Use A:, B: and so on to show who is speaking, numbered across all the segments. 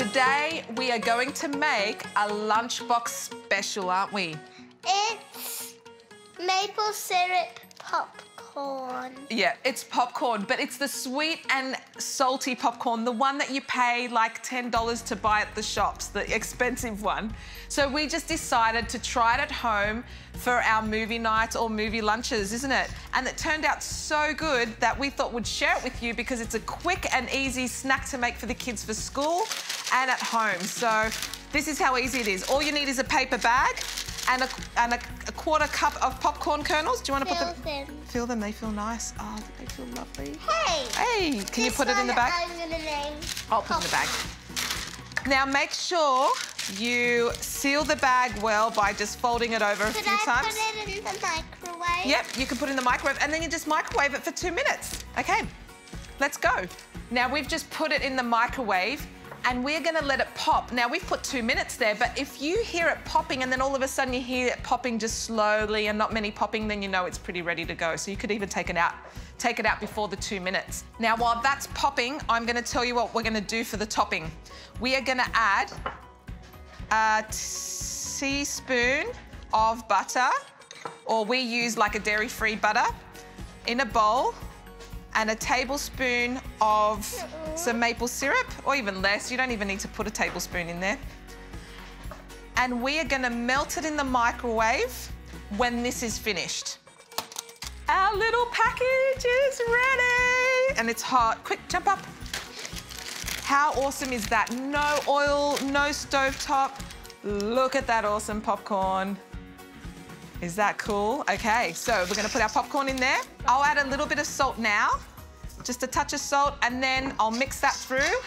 A: today we are going to make a lunchbox special, aren't we?
B: It's maple syrup popcorn.
A: Yeah, it's popcorn, but it's the sweet and salty popcorn, the one that you pay like $10 to buy at the shops, the expensive one. So we just decided to try it at home for our movie nights or movie lunches, isn't it? And it turned out so good that we thought we'd share it with you because it's a quick and easy snack to make for the kids for school and at home. So this is how easy it is. All you need is a paper bag and a quarter cup of popcorn kernels. Do you want to put them? Feel them. They feel nice. Oh, they feel lovely. Hey, can you put it in the bag?
B: I'm gonna name.
A: I'll put it in the bag. Now make sure you seal the bag well by just folding it over a few times.
B: Could I put it in the microwave?
A: Yep, you can put it in the microwave and then you just microwave it for 2 minutes. Okay, let's go. Now we've just put it in the microwave and we're gonna let it pop. Now we've put 2 minutes there, but if you hear it popping and then all of a sudden you hear it popping just slowly and not many popping, then you know it's pretty ready to go. So you could even take it out before the 2 minutes. Now while that's popping, I'm gonna tell you what we're gonna do for the topping. We are gonna add a teaspoon of butter, or we use like a dairy-free butter, in a bowl, and a tablespoon of some maple syrup, or even less. You don't even need to put a tablespoon in there. And we are gonna melt it in the microwave when this is finished. Our little package is ready. And it's hot. Quick, jump up. How awesome is that? No oil, no stovetop. Look at that awesome popcorn. Is that cool? Okay, so we're gonna put our popcorn in there. I'll add a little bit of salt now, just a touch of salt, and then I'll mix that through.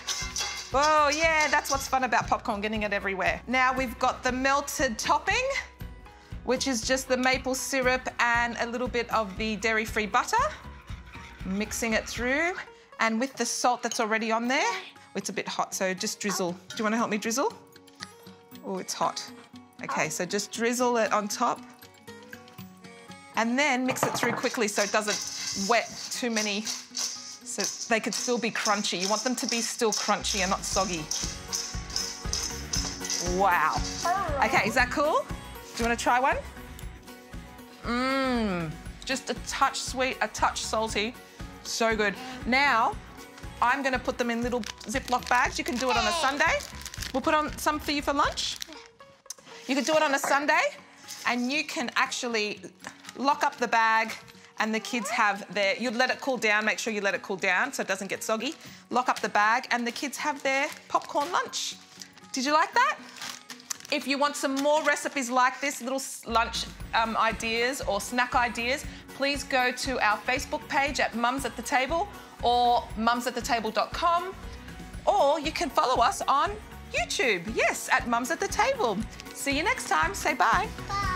A: Oh yeah, that's what's fun about popcorn, getting it everywhere. Now we've got the melted topping, which is just the maple syrup and a little bit of the dairy-free butter. Mixing it through, and with the salt that's already on there, it's a bit hot, so just drizzle. Do you wanna help me drizzle? Oh, it's hot. Okay, so just drizzle it on top. And then mix it through quickly so it doesn't wet too many, so they could still be crunchy. You want them to be still crunchy and not soggy. Wow. Okay, is that cool? Do you want to try one? Just a touch sweet, a touch salty. So good. Now, I'm gonna put them in little Ziploc bags. You can do it on a Sunday. We'll put on some for you for lunch. You can do it on a Sunday, and you can actually lock up the bag, and the kids have their, you let it cool down, make sure you let it cool down so it doesn't get soggy. Lock up the bag and the kids have their popcorn lunch. Did you like that? If you want some more recipes like this, little lunch ideas or snack ideas, please go to our Facebook page at Mums at the Table or mumsathetable.com, or you can follow us on YouTube, yes, at Mums at the Table. See you next time, say bye.
B: Bye.